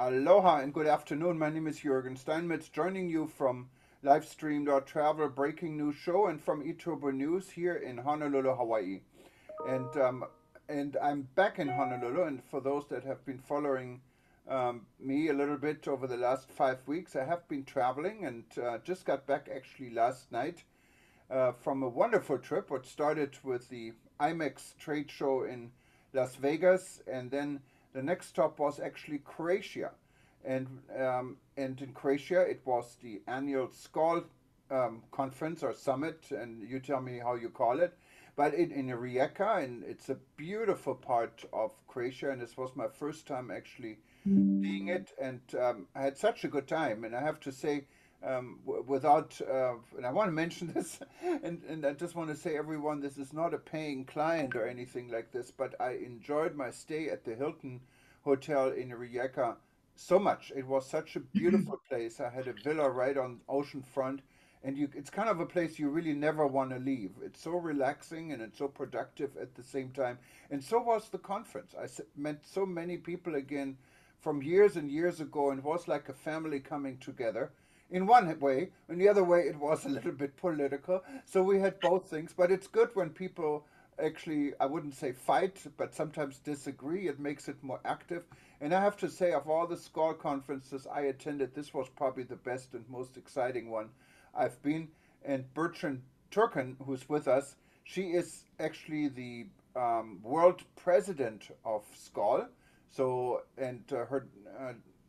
Aloha and good afternoon. My name is Juergen Steinmetz, joining you from Livestream.travel breaking news show and from eTurboNews here in Honolulu, Hawaii. And um, and I'm back in Honolulu. And for those that have been following me a little bit over the last 5 weeks, I have been traveling and just got back actually last night from a wonderful trip, which started with the IMEX trade show in Las Vegas, and then the next stop was actually Croatia, and in Croatia it was the annual SKAL conference or summit, and you tell me how you call it, but in Rijeka, and it's a beautiful part of Croatia, and this was my first time actually seeing it, and I had such a good time. And I have to say, without, and I want to mention this, and I just want to say, everyone, this is not a paying client or anything like this, but I enjoyed my stay at the Hilton Hotel in Rijeka so much. It was such a beautiful place. I had a villa right on ocean front, and it's kind of a place you really never want to leave. It's so relaxing and it's so productive at the same time. And so was the conference. Met so many people again from years and years ago, and it was like a family coming together in one way. In the other way, it was a little bit political. So we had both things, but it's good when people actually, I wouldn't say fight, but sometimes disagree. It makes it more active. And I have to say, of all the SCORE conferences I attended, this was probably the best and most exciting one I've been. And Burcin Turkkan, who's with us, she is actually the world president of SCOL. So,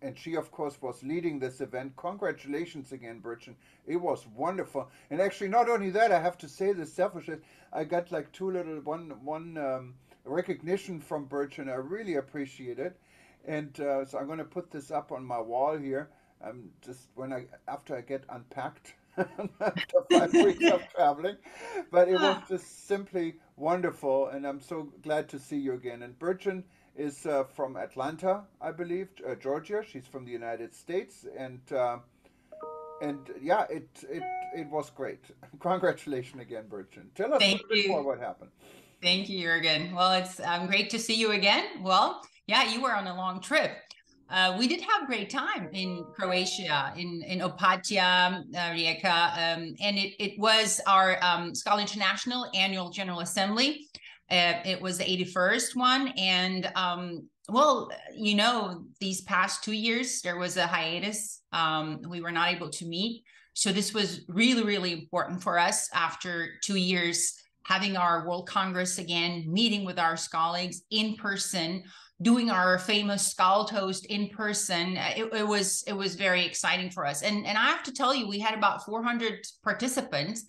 and she, of course, was leading this event. Congratulations again, Burcin. It was wonderful. And actually, not only that, I have to say this selfishly, I got like one recognition from Burcin. I really appreciate it. And so I'm going to put this up on my wall here. Just after I get unpacked after 5 weeks of traveling, but it was just simply wonderful, and I'm so glad to see you again. And Burcin is from Atlanta, I believe, Georgia. She's from the United States, and yeah, it was great. Congratulations again, Burcin. Tell us a Thank little bit more you. what happened. Thank you, Jurgen. Well, it's great to see you again. Well, yeah, you were on a long trip. We did have a great time in Croatia, in Opatija, Rijeka, and it was our SKAL International Annual General Assembly. It was the 81st one, and well, these past 2 years there was a hiatus. We were not able to meet, so this was really, really important for us after 2 years having our World Congress again, meeting with our colleagues in person, doing our famous SKAL toast in person. It was very exciting for us. And I have to tell you, we had about 400 participants.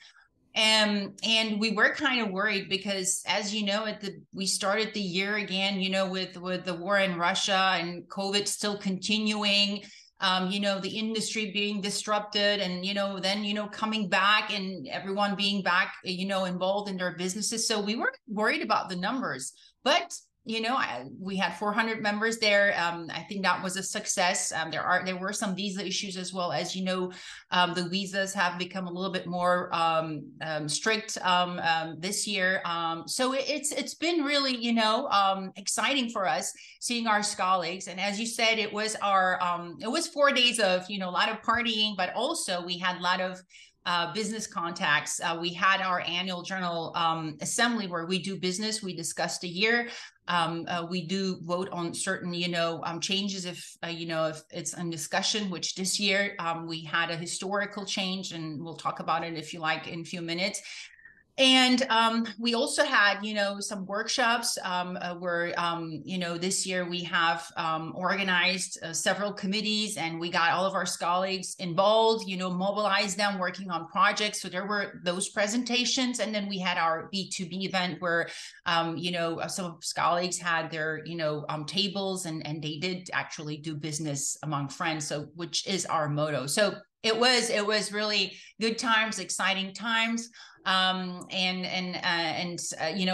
And we were kind of worried because, as you know, we started the year again, with the war in Russia and COVID still continuing, the industry being disrupted, and, then, coming back and everyone being back, involved in their businesses. So we were worried about the numbers, but we had 400 members there. I think that was a success. There were some visa issues as well. As you know, the visas have become a little bit more strict this year. So it's been really exciting for us seeing our colleagues. And as you said, it was 4 days of a lot of partying, but also we had a lot of business contacts. We had our annual general assembly where we do business. We discussed a year. We do vote on certain, changes if it's in discussion, which this year we had a historical change, and we'll talk about it if you like in a few minutes. And we also had, some workshops where, this year we have organized several committees, and we got all of our colleagues involved, mobilized them working on projects. So there were those presentations. And then we had our B2B event where, some of colleagues had their, tables, and they did actually do business among friends. So which is our motto. So it was really good times, exciting times. A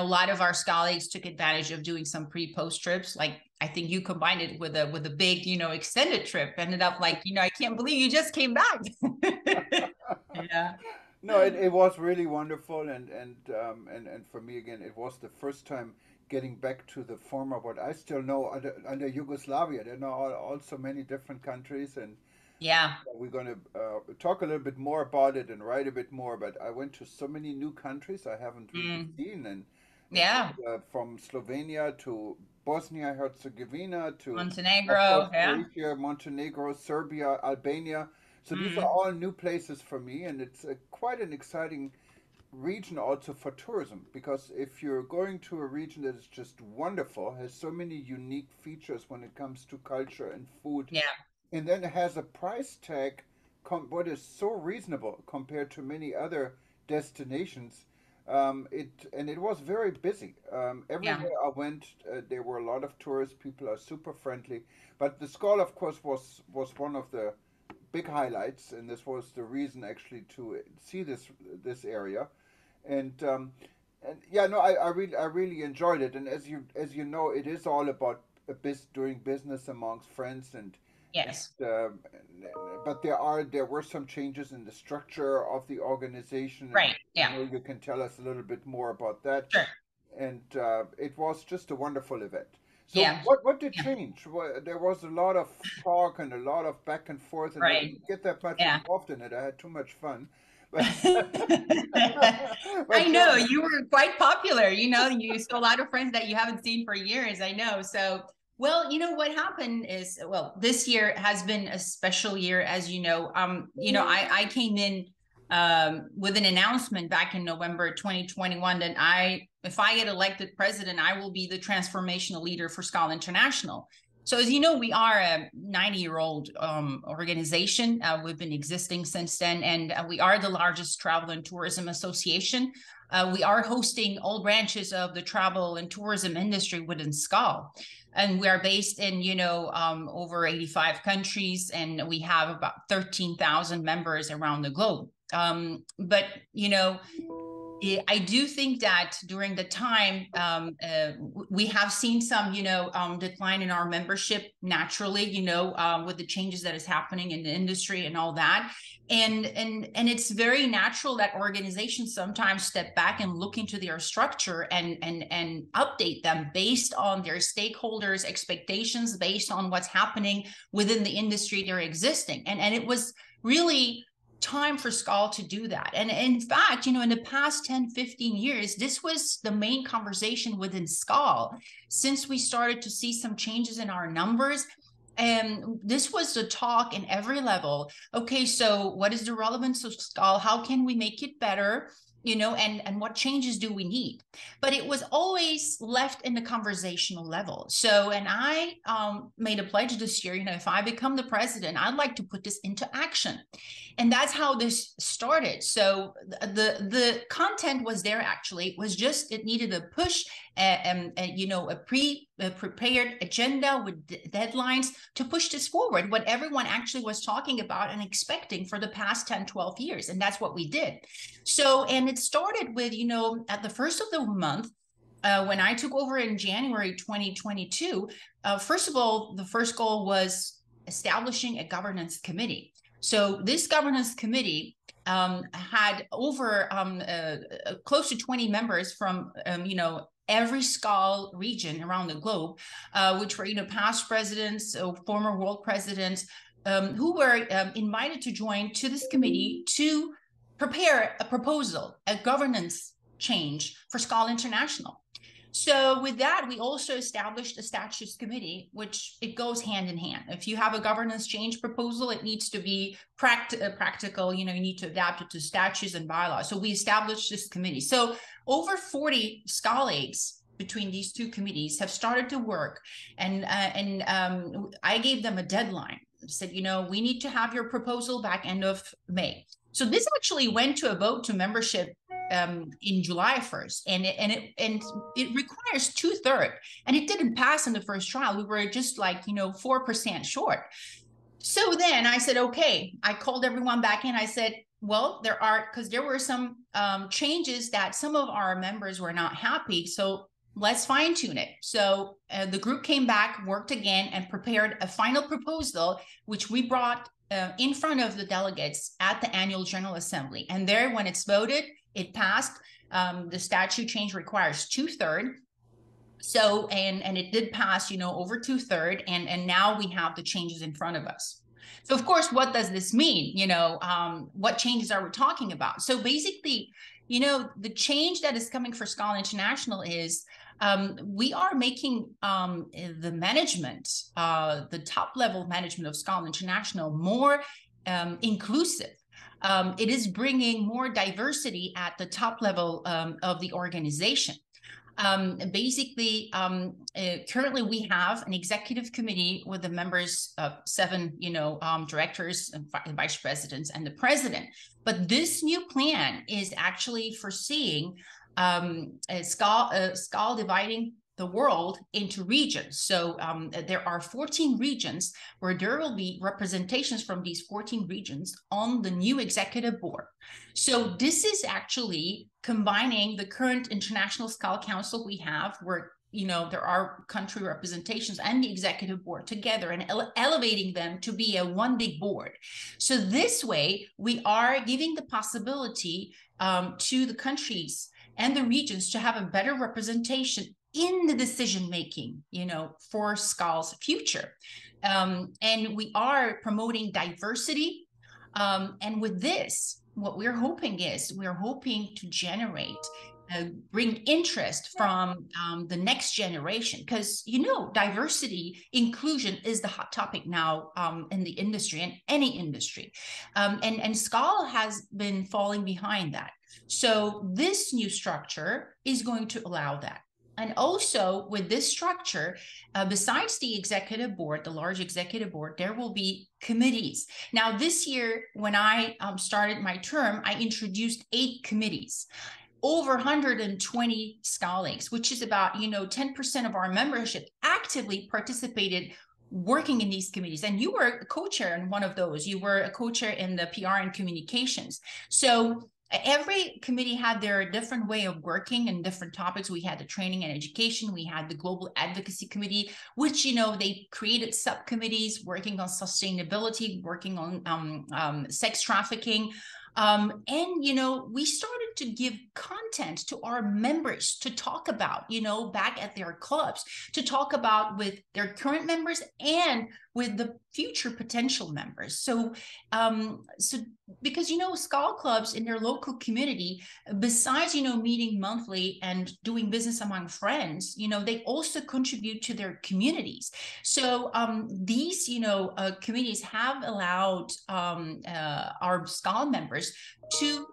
lot of our colleagues took advantage of doing some pre-post trips. Like, I think you combined it with a big, extended trip. Ended up like, I can't believe you just came back. Yeah. No, it was really wonderful, and for me again, it was the first time getting back to the former, what I still know under Yugoslavia. There are now also many different countries, and Yeah. we're going to talk a little bit more about it and write a bit more. But I went to so many new countries I haven't really Mm. seen, and Yeah. from Slovenia to Bosnia Herzegovina to, of course, Montenegro. Yeah. Croatia, Montenegro, Serbia, Albania. So these are Mm. all new places for me, and it's quite an exciting region also for tourism, because if you're going to a region that is just wonderful, has so many unique features when it comes to culture and food, Yeah. and then it has a price tag what is so reasonable compared to many other destinations. It was very busy. Yeah. Everywhere I went, there were a lot of tourists. People are super friendly, but the SKAL, of course, was one of the big highlights, and this was the reason actually to see this area. And yeah, no, I really enjoyed it. And as you know, it is all about doing business amongst friends, and Yes. but there were some changes in the structure of the organization, and Right. I Yeah. know you can tell us a little bit more about that. Sure. And it was just a wonderful event. So Yeah. what did Yeah. change? There was a lot of talk and a lot of back and forth, and I Right. didn't get that much Yeah. involved in it. I had too much fun, but I but know you were quite popular. You saw a lot of friends that you haven't seen for years. I know. So, well, what happened is, well, this year has been a special year, as you know. I came in with an announcement back in November 2021 that if I get elected president, I will be the transformational leader for SKAL International. So as you know, we are a 90-year-old organization. We've been existing since then, and we are the largest travel and tourism association. We are hosting all branches of the travel and tourism industry within SKAL. And we are based in, over 85 countries, and we have about 13,000 members around the globe. But, I do think that during the time we have seen some, decline in our membership naturally, with the changes that is happening in the industry and all that. And it's very natural that organizations sometimes step back and look into their structure and update them based on their stakeholders' expectations, based on what's happening within the industry they're existing. And it was really time for SKAL to do that. And in fact, in the past 10, 15 years, this was the main conversation within SKAL. Since we started to see some changes in our numbers, and this was the talk in every level. Okay, so what is the relevance of SKAL? How can we make it better? And what changes do we need? But it was always left in the conversational level. So, and I made a pledge this year, if I become the president, I'd like to put this into action. And that's how this started. So the content was there, actually. It was just, it needed a push, a prepared agenda with deadlines to push this forward, what everyone actually was talking about and expecting for the past 10, 12 years. And that's what we did. So, and it started with, at the first of the month, when I took over in January 2022, first of all, the first goal was establishing a governance committee. So this governance committee had over close to 20 members from, every SKAL region around the globe, which were, past presidents, former world presidents, who were invited to join to this committee to prepare a proposal, a governance change for SKAL International. So with that, we also established a statutes committee, which it goes hand in hand. If you have a governance change proposal, it needs to be practical. You need to adapt it to statutes and bylaws. So we established this committee. So over 40 SKALigs between these two committees have started to work. And I gave them a deadline. I said, we need to have your proposal back end of May. So this actually went to a vote to membership in July 1st, and it requires 2/3, and it didn't pass in the first trial. We were just like 4% short. So then I said, okay, I called everyone back in. I said, well, because there were some changes that some of our members were not happy, so let's fine tune it. So the group came back, worked again, and prepared a final proposal, which we brought in front of the delegates at the annual General Assembly. And there, when it's voted, it passed. The statute change requires 2/3. So, and it did pass, over 2/3, and now we have the changes in front of us. So, of course, what does this mean? What changes are we talking about? So basically, the change that is coming for SKAL International is we are making the management, the top level management of SKAL International more inclusive. It is bringing more diversity at the top level of the organization. Currently we have an executive committee with the members of 7, directors and vice presidents and the president. But this new plan is actually foreseeing SKAL dividing the world into regions. So there are 14 regions where there will be representations from these 14 regions on the new executive board. So this is actually combining the current International SKAL Council we have, where there are country representations and the executive board together, and elevating them to be a one big board. So this way, we are giving the possibility to the countries and the regions to have a better representation in the decision making, for SKAL's future. And we are promoting diversity. And with this, what we're hoping to generate, bring interest from the next generation, because diversity, inclusion is the hot topic now in the industry, and any industry, and SKAL has been falling behind that. So this new structure is going to allow that. And also with this structure, besides the executive board, the large executive board, there will be committees. Now, this year, when I started my term, I introduced 8 committees, over 120 SKALics, which is about, 10% of our membership actively participated working in these committees. And you were a co-chair in one of those. You were a co-chair in the PR and communications. So every committee had their different way of working and different topics. We had the training and education. We had the global advocacy committee, which, they created subcommittees working on sustainability, working on sex trafficking. And, we started to give content to our members to talk about, back at their clubs, to talk about with their current members and with the future potential members. So, because, SKAL clubs in their local community, besides, meeting monthly and doing business among friends, they also contribute to their communities. So these, committees have allowed our SKAL members to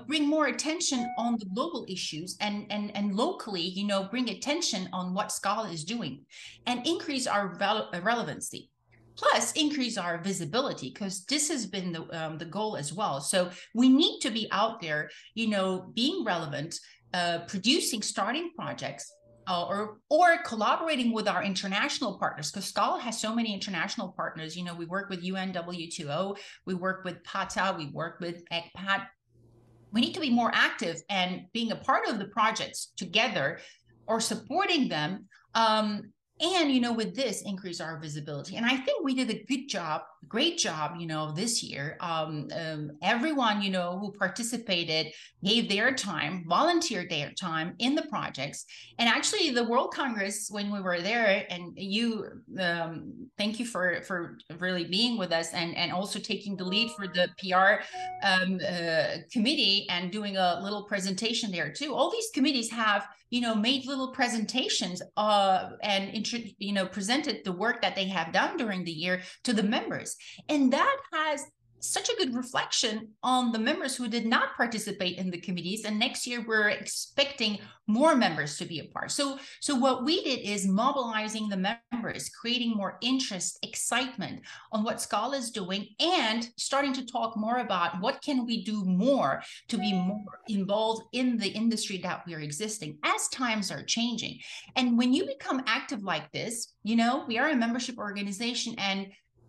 bring more attention on the global issues, and locally, bring attention on what SKAL is doing, and increase our relevancy. Plus, increase our visibility, because this has been the goal as well. So we need to be out there, being relevant, producing, starting projects, or collaborating with our international partners, because SKAL has so many international partners. We work with UNWTO, we work with PATA, we work with ECPAT. We need to be more active and being a part of the projects together, or supporting them. And, with this, increase our visibility. And I think we did a great job, this year. Everyone, who participated gave their time, volunteered their time in the projects. And actually the World Congress, when we were there, and thank you for really being with us, and also taking the lead for the PR committee, and doing a little presentation there too. All these committees have, made little presentations and presented the work that they have done during the year to the members. And that has such a good reflection on the members who did not participate in the committees. And next year, we're expecting more members to be a part. So what we did is mobilizing the members, creating more interest, excitement on what SKAL is doing, and starting to talk more about what can we do more to be more involved in the industry that we're existing as times are changing. And when you become active like this, we are a membership organization,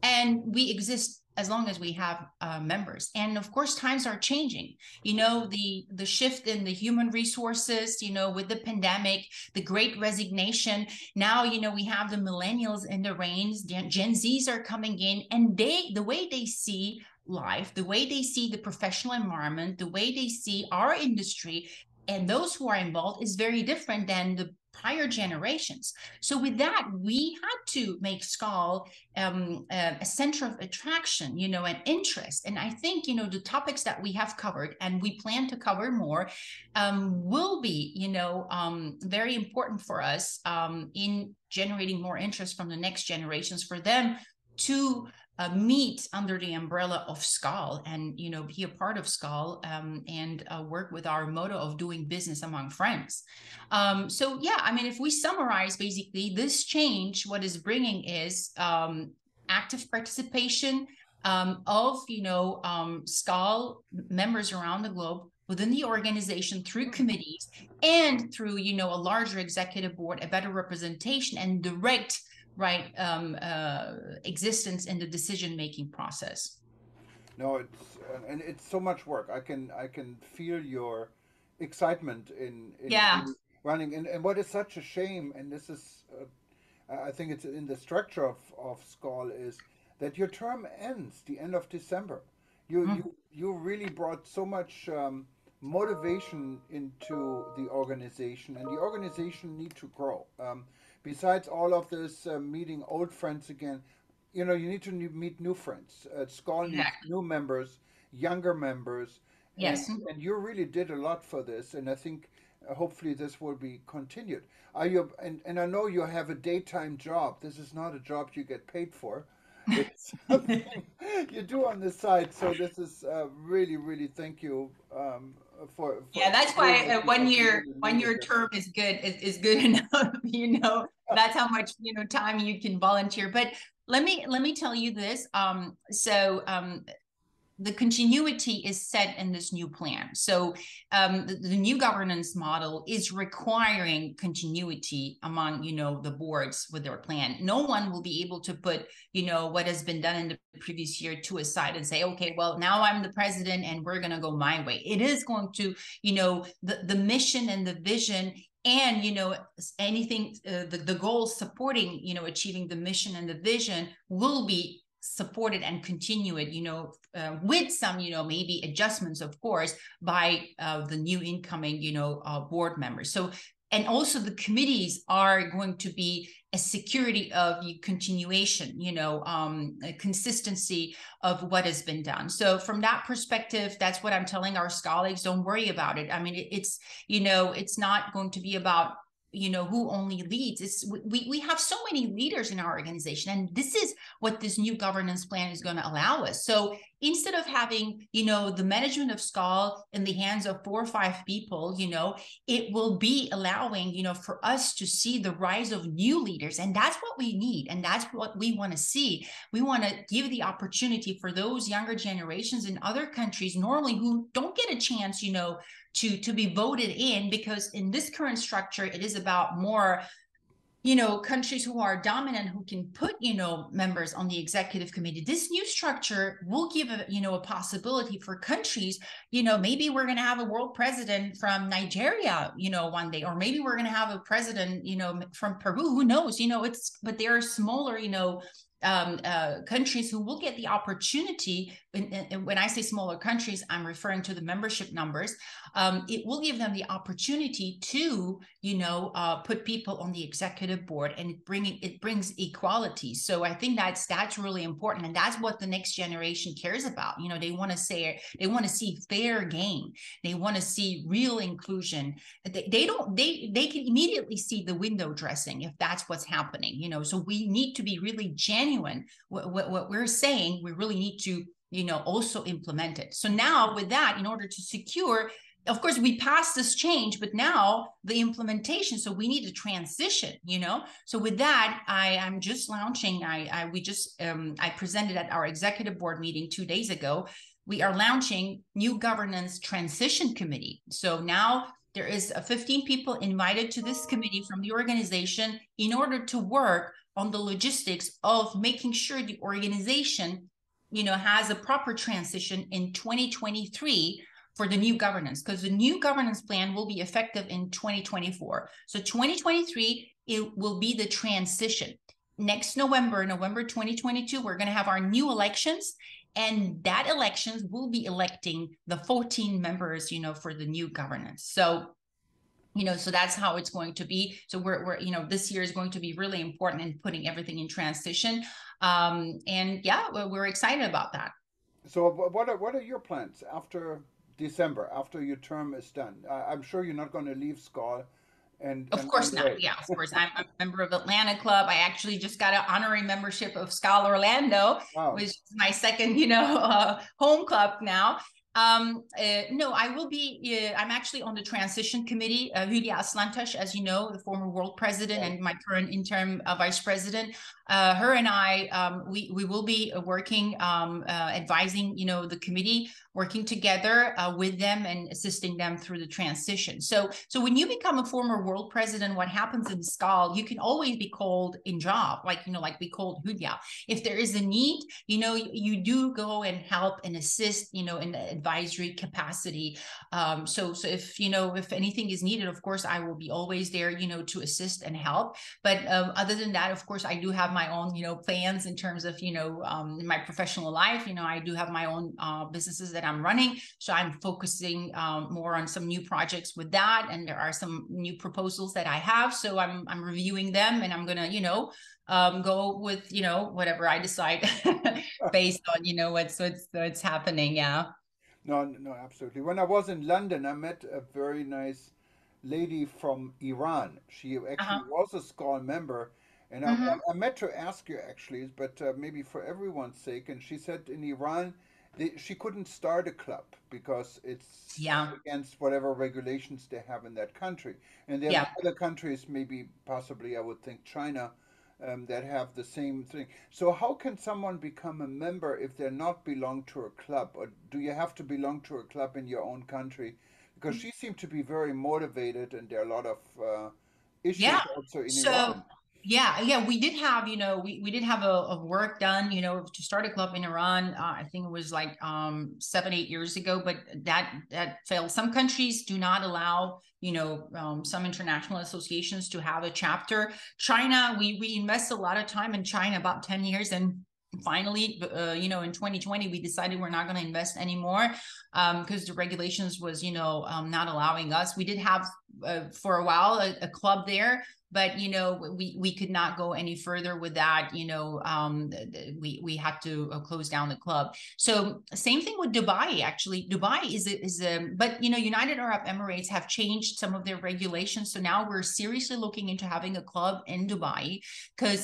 and we exist as long as we have members. And of course, times are changing. The shift in the human resources, with the pandemic, the great resignation. Now, we have the millennials in the reins, Gen Zs are coming in, and the way they see life, the way they see the professional environment, the way they see our industry, and those who are involved is very different than prior generations. So with that, we had to make SKAL a center of attraction, and interest. And I think, the topics that we have covered and we plan to cover more will be, very important for us in generating more interest from the next generations, for them to meet under the umbrella of SKAL and, be a part of SKAL and work with our motto of doing business among friends. So yeah, I mean, if we summarize, basically this change, what is bringing is active participation of, SKAL members around the globe within the organization through committees and through, a larger executive board, a better representation and direct existence in the decision-making process. No, it's so much work. I can feel your excitement in running, and what is such a shame, and this is I think it's in the structure of SKAL, is that your term ends the end of December. You really brought so much motivation into the organization, and the organization need to grow. Besides all of this meeting old friends again, you need to meet new friends. SKAL needs new members, younger members, Yes. and you really did a lot for this, and I think hopefully this will be continued. Are you? And I know you have a daytime job. This is not a job you get paid for. It's something you do on the side. So this is really, really thank you for yeah. That's why one year term is good enough. That's how much time you can volunteer. But let me tell you this. The continuity is set in this new plan. So the new governance model is requiring continuity among, the boards with their plan. No one will be able to put, what has been done in the previous year to a side and say, okay, well, now I'm the president and we're going to go my way. It is going to, the mission and the vision and, anything, the goals supporting, achieving the mission and the vision will be supported and continue it, with some, maybe adjustments, of course, by the new incoming, board members. So, and also the committees are going to be a security of continuation, a consistency of what has been done. So from that perspective, that's what I'm telling our colleagues. Don't worry about it. I mean, it's not going to be about who only leads. It's we have so many leaders in our organization, and this is what this new governance plan is going to allow us. So instead of having the management of SKAL in the hands of 4 or 5 people, it will be allowing for us to see the rise of new leaders, and that's what we need, and that's what we want to see. We want to give the opportunity for those younger generations in other countries normally who don't get a chance to be voted in, because in this current structure it is about more countries who are dominant, who can put members on the executive committee. This new structure will give a possibility for countries, maybe we're going to have a world president from Nigeria one day, or maybe we're going to have a president from Peru, who knows, but there are smaller countries who will get the opportunity, and when I say smaller countries, I'm referring to the membership numbers. It will give them the opportunity to, put people on the executive board, and it brings equality. So I think that's really important, and that's what the next generation cares about. They want to see fair game. They want to see real inclusion. They can immediately see the window dressing if that's what's happening. So we need to be really genuine. What we're saying, we really need to also implement it. So now with that, in order to secure, of course, we passed this change, but now the implementation, so we need to transition, So with that, I'm just launching, I presented at our executive board meeting 2 days ago. We are launching new governance transition committee. So now there is 15 people invited to this committee from the organization in order to work on the logistics of making sure the organization, has a proper transition in 2023 for the new governance, because the new governance plan will be effective in 2024. So 2023, it will be the transition. Next November 2022, we're going to have our new elections, and that elections will be electing the 14 members, for the new governance. So So that's how it's going to be. So we're this year is going to be really important in putting everything in transition. And yeah, we're excited about that. So what are your plans after December, after your term is done? I'm sure you're not going to leave SKAL Of and run course not. away. Yeah, of course. I'm a member of Atlanta Club. I actually just got an honorary membership of SKAL Orlando, Wow. which is my second, home club now. No, I will be. I'm actually on the transition committee. Hülya Aslantaş, as you know, the former world president Right. and my current interim vice president. Her and I, we will be working, advising, the committee, working together with them and assisting them through the transition. So when you become a former world president, what happens in SKAL, you can always be called in job, like we called Hülya. If there is a need, you do go and help and assist, in the advisory capacity. So if anything is needed, of course, I will be always there, to assist and help. But other than that, of course, I do have my own, plans in terms of, in my professional life. I do have my own businesses that I'm running. So I'm focusing more on some new projects with that. And there are some new proposals that I have. So I'm reviewing them, and I'm going to, go with, whatever I decide based on, what's happening. Yeah. No, no, absolutely. When I was in London, I met a very nice lady from Iran. She Uh-huh. actually was a SKAL member, and Mm-hmm. I met her ask you actually, but maybe for everyone's sake. And she said in Iran, she couldn't start a club because it's Yeah. against whatever regulations they have in that country. And there are Yeah. other countries, maybe possibly I would think China, that have the same thing. So how can someone become a member if they're not belong to a club, or do you have to belong to a club in your own country? Because she seemed to be very motivated, and there are a lot of issues Yeah. also in So Iran. yeah, we did have, we did have a work done, to start a club in Iran. I think it was like 7, 8 years ago, but that failed. Some countries do not allow, some international associations to have a chapter. China, we invest a lot of time in China, about 10 years, and finally, in 2020 we decided we're not going to invest anymore, because the regulations was, not allowing us. We did have, for a while, a club there, but we could not go any further with that. We had to close down the club. So same thing with Dubai. Actually, Dubai is a but United Arab Emirates have changed some of their regulations, so now we're seriously looking into having a club in Dubai, because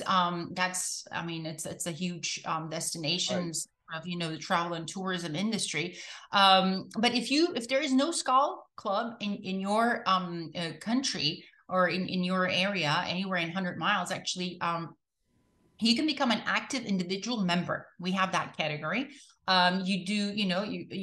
that's, I mean, it's a huge Right. destination of, the travel and tourism industry. But if there is no SKAL club in your country, or in your area, anywhere in 100 miles, actually, you can become an active individual member. We have that category. You do,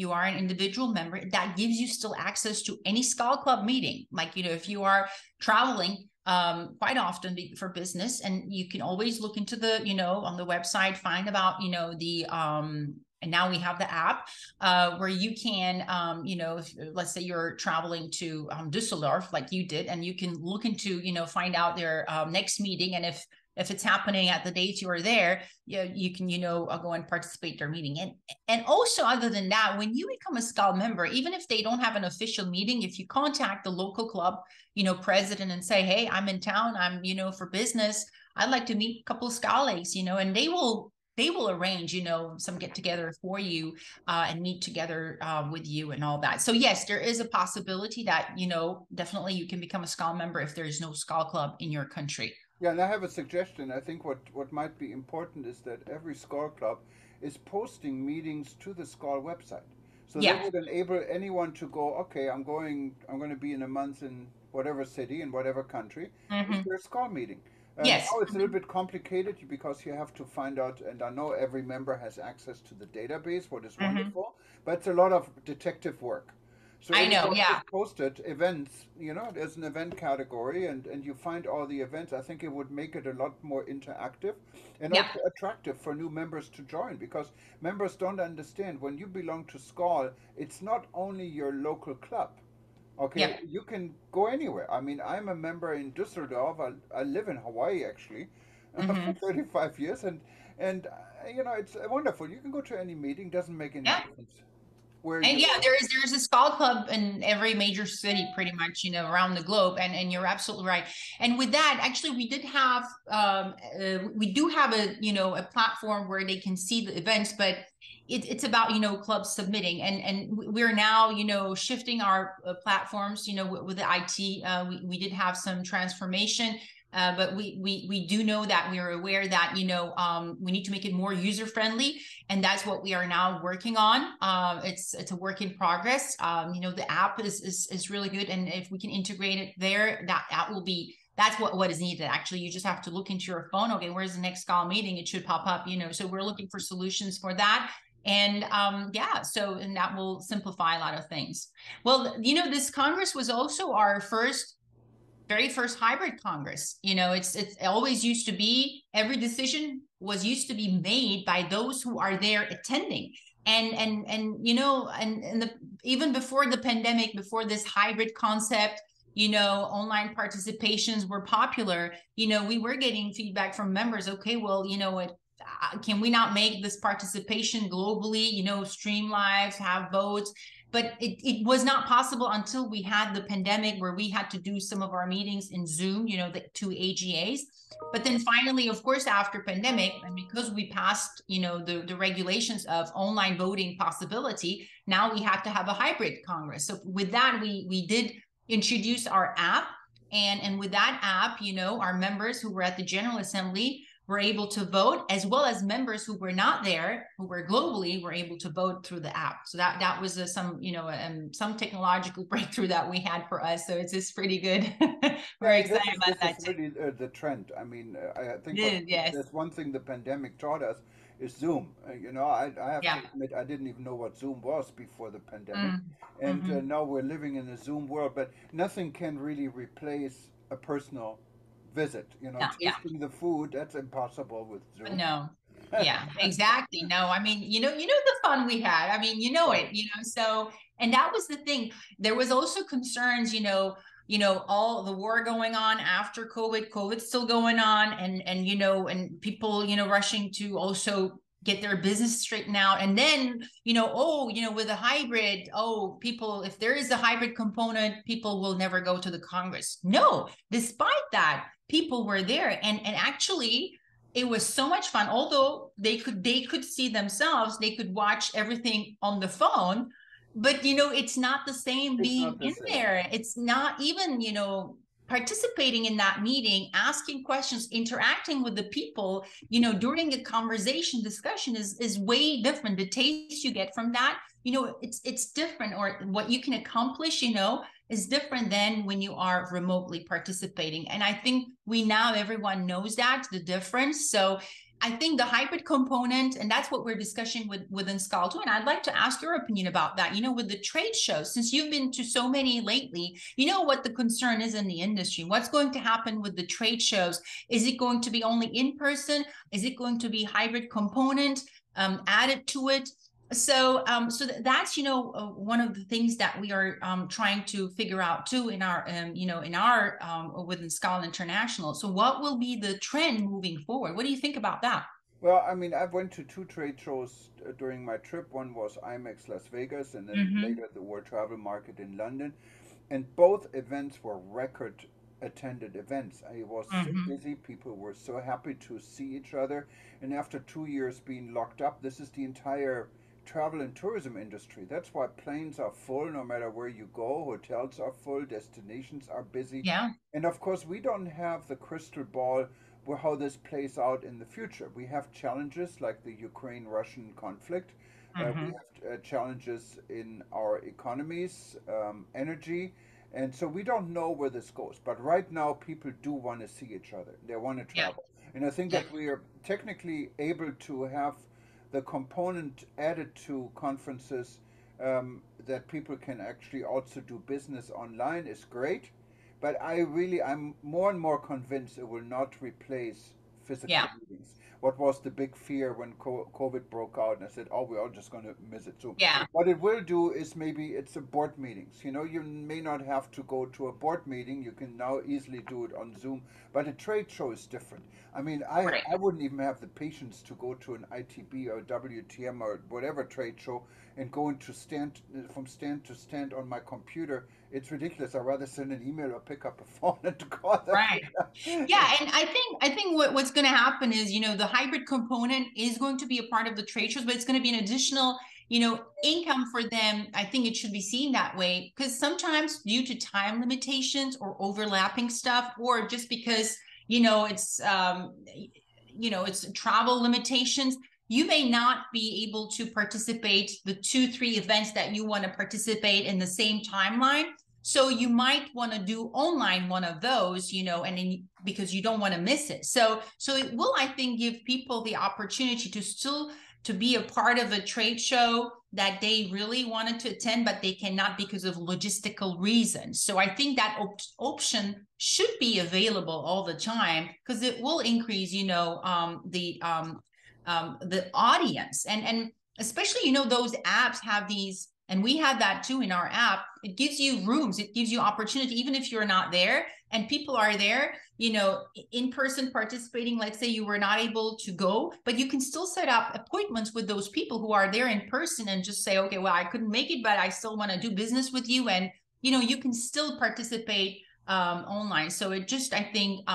you are an individual member. That gives you still access to any SKAL club meeting. Like, if you are traveling quite often for business, and you can always look into the, on the website, find about, and now we have the app, where you can, if, let's say you're traveling to Düsseldorf, like you did, and you can look into, find out their next meeting. And if it's happening at the dates you are there, you can, go and participate their meeting. And also, other than that, when you become a SKAL member, even if they don't have an official meeting, if you contact the local club, president, and say, hey, I'm in town, I'm, for business, I'd like to meet a couple of SKALigs, and they will arrange, some get together for you, and meet together with you and all that. So yes, there is a possibility that, definitely you can become a SKAL member if there's no SKAL club in your country. Yeah, and I have a suggestion. I think what might be important is that every SKAL club is posting meetings to the SKAL website. So that Yeah. would enable anyone to go, okay, I'm going to be in a month in whatever city, in whatever country. Is Mm-hmm. there a SKAL meeting? Yes. Now it's a little bit complicated because you have to find out, and I know every member has access to the database, what is Mm-hmm. wonderful, but it's a lot of detective work. So I if know. one Yeah. just posted events, there's an event category, and you find all the events, I think it would make it a lot more interactive and Yeah. also attractive for new members to join, because members don't understand when you belong to SKAL, it's not only your local club. Okay, Yep. you can go anywhere. I mean, I'm a member in Düsseldorf. I live in Hawaii actually for Mm-hmm. 35 years, and it's wonderful. You can go to any meeting, doesn't make any Yeah. difference. where And you yeah, are. there's a skull club in every major city, pretty much, around the globe. And you're absolutely right. And with that, actually, we did have we do have a platform where they can see the events, but it's about clubs submitting, and we're now shifting our platforms, with the IT. We did have some transformation. But we do know that we are aware that we need to make it more user friendly, and that's what we are now working on. It's a work in progress. The app is really good, and if we can integrate it there, that will be that's what is needed. Actually, you just have to look into your phone. Okay, where's the next SKAL meeting? It should pop up. So we're looking for solutions for that. And and that will simplify a lot of things. Well, this Congress was also our very first hybrid Congress. It's always used to be, every decision was used to be made by those who are there attending. Even before the pandemic, before this hybrid concept, online participations were popular. We were getting feedback from members. Okay, well, can we not make this participation globally, stream lives, have votes? But it was not possible until we had the pandemic, where we had to do some of our meetings in Zoom, the two AGAs. But then finally, of course, after pandemic, and because we passed, the regulations of online voting possibility, now we have to have a hybrid Congress. So with that, we did introduce our app. And with that app, our members who were at the General Assembly were able to vote, as well as members who were not there, who were globally, were able to vote through the app. So that was some technological breakthrough that we had for us. So it's just pretty good. We're Yeah, and excited about this that is too. really the trend. I mean, I think what Yes. there's one thing the pandemic taught us is Zoom. I have to Yeah. admit I didn't even know what Zoom was before the pandemic, Mm. and Hmm. now we're living in a Zoom world. But nothing can really replace a personal visit. No, yeah. Tasting the food, that's impossible with Zoom. No. Yeah, exactly. No, I mean, the fun we had. I mean, Right. so, and that was the thing. There was also concerns, all the war going on after COVID's still going on, and people, rushing to also get their business straightened out. And then, with a hybrid, people, if there is a hybrid component, people will never go to the Congress. No, despite that, people were there, and actually it was so much fun. Although they could see themselves, they could watch everything on the phone, but it's not the same It's being not the in same. there. It's not even participating in that meeting, asking questions, interacting with the people during a conversation discussion is way different. The taste you get from that, it's different, or what you can accomplish is different than when you are remotely participating. And I think everyone knows that, the difference. So I think the hybrid component, and that's what we're discussing within SKAL too. And I'd like to ask your opinion about that. With the trade shows, since you've been to so many lately, what the concern is in the industry. What's going to happen with the trade shows? Is it going to be only in person? Is it going to be hybrid component added to it? So that's one of the things that we are trying to figure out too in our within SKAL International. So what will be the trend moving forward? What do you think about that? Well, I mean, I went to two trade shows during my trip. One was IMEX Las Vegas, and then Mm-hmm. later the World Travel Market in London. And both events were record attended events. I was so Mm-hmm. busy. People were so happy to see each other. And after 2 years being locked up, this is the entire travel and tourism industry. That's why planes are full no matter where you go. Hotels are full. Destinations are busy. Yeah. And of course, we don't have the crystal ball where how this plays out in the future. We have challenges like the Ukraine-Russian conflict. We Mm-hmm. have challenges in our economies, energy, and so we don't know where this goes. But right now, people do want to see each other. They want to Yeah. travel, and I think Yeah. that we are technically able to have the component added to conferences, that people can actually also do business online is great. But I'm more and more convinced it will not replace physical Yeah. meetings. What was the big fear when COVID broke out? And I said, oh, we're all just going to miss it. So Yeah. what it will do is maybe it's a board meetings. You may not have to go to a board meeting. You can now easily do it on Zoom. But a trade show is different. I mean, Right. I wouldn't even have the patience to go to an ITB or WTM or whatever trade show and going to stand from stand to stand on my computer. It's ridiculous. I'd rather send an email or pick up a phone and call them. Right. Yeah, and I think what's going to happen is, the hybrid component is going to be a part of the trade shows, but it's going to be an additional, income for them. I think it should be seen that way, because sometimes due to time limitations or overlapping stuff, or just because, it's travel limitations, you may not be able to participate the 2-3 events that you want to participate in the same timeline. So you might want to do online one of those, and then, because you don't want to miss it. So it will, I think, give people the opportunity to still to be a part of a trade show that they really wanted to attend, but they cannot because of logistical reasons. So I think that option should be available all the time, because it will increase, the audience, and especially, those apps have these. And we have that too in our app. It gives you rooms. It gives you opportunity, even if you're not there and people are there, in person participating. Let's say you were not able to go, but you can still set up appointments with those people who are there in person and just say, okay, well, I couldn't make it, but I still want to do business with you. And, you can still participate online. So it just, I think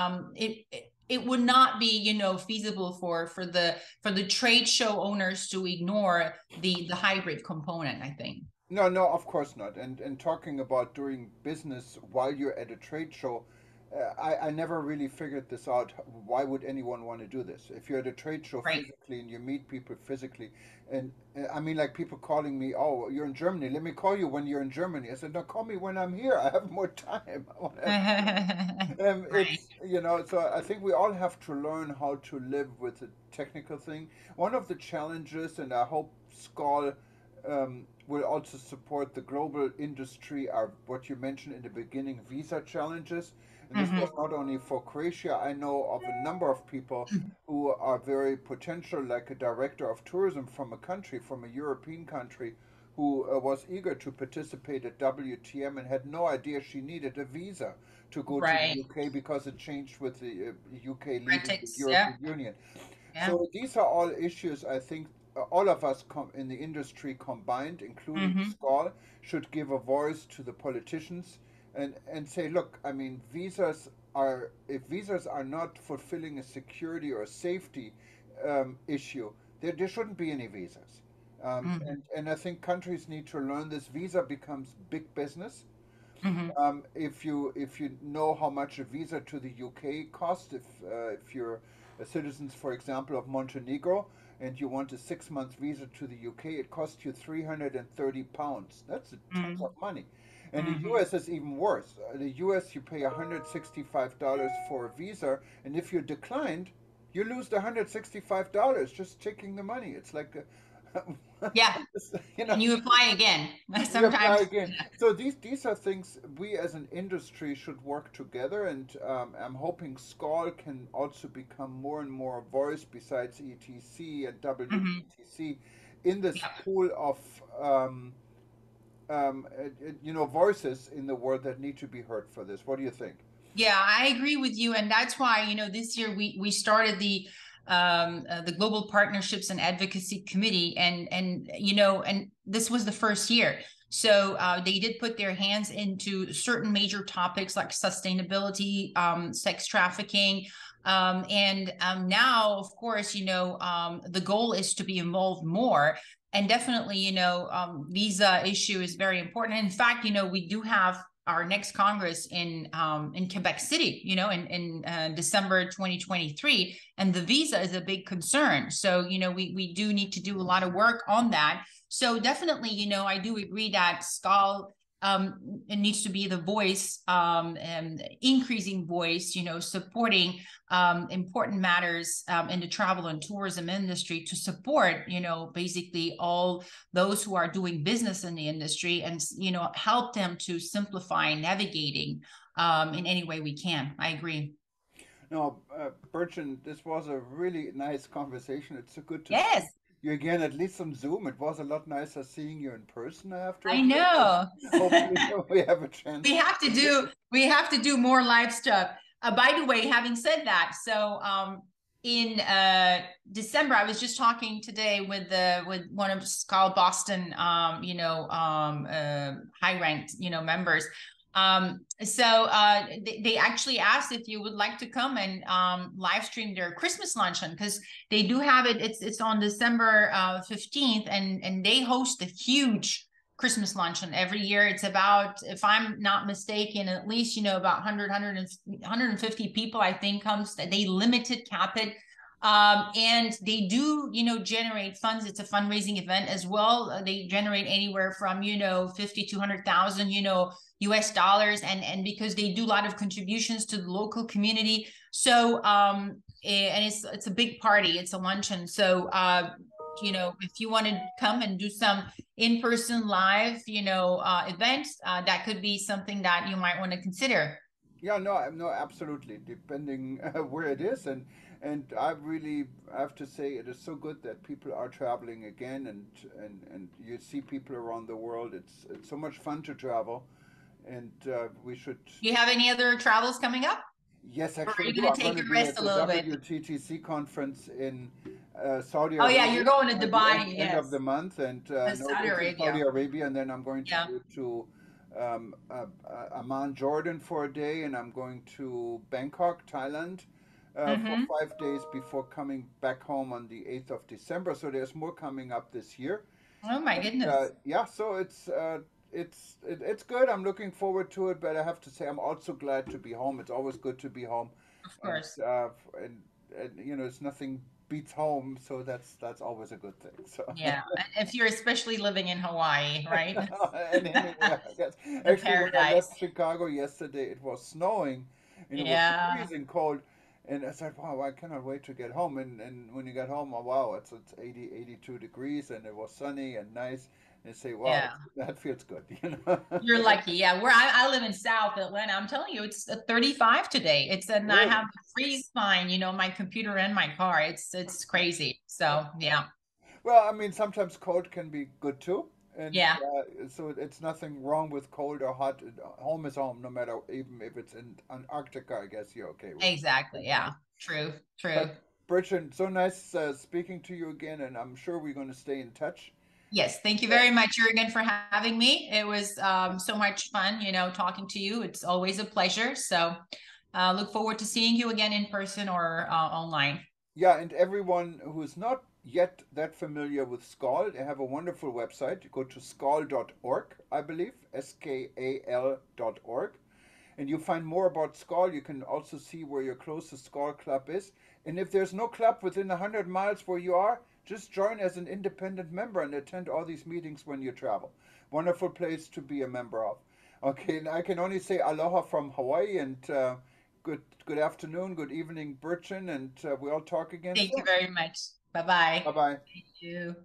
it would not be, feasible for the trade show owners to ignore the hybrid component, I think. No, no, of course not. And talking about doing business while you're at a trade show, I never really figured this out. Why would anyone want to do this? If you're at a trade show Right. physically and you meet people physically, and I mean, like people calling me, oh, you're in Germany. Let me call you when you're in Germany. I said, no, call me when I'm here. I have more time. Right. It's, so I think we all have to learn how to live with the technical thing. One of the challenges, and I hope SKAL will also support the global industry, are what you mentioned in the beginning, visa challenges. And this was Hmm. not only for Croatia. I know of a number of people who are very potential, like a director of tourism from a country, from a European country, who was eager to participate at WTM and had no idea she needed a visa to go to the Right. UK because it changed with the UK leaving the Ethics. Yeah. European Union. Yeah. So these are all issues I think all of us in the industry combined, including Hmm. SKAL, should give a voice to the politicians and say, look, I mean, if visas are not fulfilling a security or a safety issue, there shouldn't be any visas. Hmm. And I think countries need to learn this. Visa becomes big business. Hmm. If you know how much a visa to the UK costs, if you're a citizen, for example, of Montenegro, and you want a 6 month visa to the UK, it costs you £330. That's a tons of Hmm. money. And the Hmm. US is even worse. The US, you pay $165 for a visa, and if you're declined, you lose the $165 just taking the money. It's like, Yeah. you know, And you apply again we apply sometimes. again. So these are things we as an industry should work together, and I'm hoping SKAL can also become more and more a voice besides ETC and Hmm. WETC in this Yeah. pool of voices in the world that need to be heard for this. What do you think? Yeah, I agree with you, and that's why, this year we started the Global Partnerships and Advocacy Committee, and this was the first year. So they did put their hands into certain major topics like sustainability, sex trafficking, and now, of course, the goal is to be involved more. And definitely, visa issue is very important. And in fact, we do have our next Congress in Quebec City, in December 2023, and the visa is a big concern. So we do need to do a lot of work on that. So definitely, I do agree that SKAL it needs to be the voice, and increasing voice, supporting important matters in the travel and tourism industry to support, basically all those who are doing business in the industry, and help them to simplify navigating in any way we can. I agree. No, Burcin, this was a really nice conversation. It's so good to see Yes, you again, at least on Zoom. It was a lot nicer seeing you in person, I have to I admit. know. Hopefully, we have a we chance. have to do more live stuff. By the way, having said that, so in December, I was just talking today with one of SKAL Boston, high ranked, members. They actually asked if you would like to come and live stream their Christmas luncheon, because they do have it. It's on December 15th, and they host a huge Christmas luncheon every year. It's about, if I'm not mistaken, at least, about 150 people, I think, comes. They limited cap it. And they do, generate funds. It's a fundraising event as well. They generate anywhere from, 50 to 100,000, US dollars. And because they do a lot of contributions to the local community. So, and it's a big party. It's a luncheon. So, if you want to come and do some in-person live, events, that could be something that you might want to consider. Yeah, no, absolutely. Depending where it is, and I have to say, it is so good that people are traveling again, and you see people around the world. It's so much fun to travel, and we should. Do you have any other travels coming up? Yes, Or are actually, I you do. going to I'm going take to a be rest at a the little bit? WTTC conference in Saudi Oh yeah, you're Arabia going to at the Dubai, end of yes. the month, and no, Saudi it's in Saudi Arabia. Arabia, and then I'm going to Yeah. go to Amman, Jordan for a day, and I'm going to Bangkok, Thailand, for Mm-hmm. 5 days before coming back home on the 8th of December. So there's more coming up this year. Oh my And goodness. yeah, so it's good. I'm looking forward to it, but I have to say I'm also glad to be home. It's always good to be home, Of and course. it's nothing beats home, so that's always a good thing. So Yeah. And if you're especially living in Hawaii, right? and anyway, I guess The actually when I paradise. left Chicago yesterday, it was snowing, and it was Yeah. freezing cold. And I said, "Wow, I cannot wait to get home." And when you get home, oh wow, it's 82 degrees, and it was sunny and nice. And you say, "Wow, Yeah. that feels good," you know. You're lucky. Yeah. Where I live in South Atlanta, I'm telling you, it's 35 today. And I Really? have a freeze fine, my computer and my car. It's crazy. So yeah. Well, I mean, sometimes cold can be good too, and Yeah. so it's nothing wrong with cold or hot. Home is home, no matter even if it's in Antarctica. I guess you're okay with it. Exactly. Yeah. True. True. But Burcin, so nice speaking to you again, and I'm sure we're going to stay in touch. Yes, thank you So, very much, Juergen, for having me. It was so much fun, talking to you. It's always a pleasure. So look forward to seeing you again in person or online. yeah, and everyone who is not yet that familiar with SKAL, they have a wonderful website. You go to skal.org, I believe, SKAL.org, and you find more about SKAL. You can also see where your closest SKAL club is. And if there's no club within 100 miles where you are, just join as an independent member and attend all these meetings when you travel. Wonderful place to be a member of. Okay, and I can only say aloha from Hawaii, and good afternoon, good evening, Burchin, and we'll talk again Thank you soon. very much. Bye-bye. Bye bye. Thank you.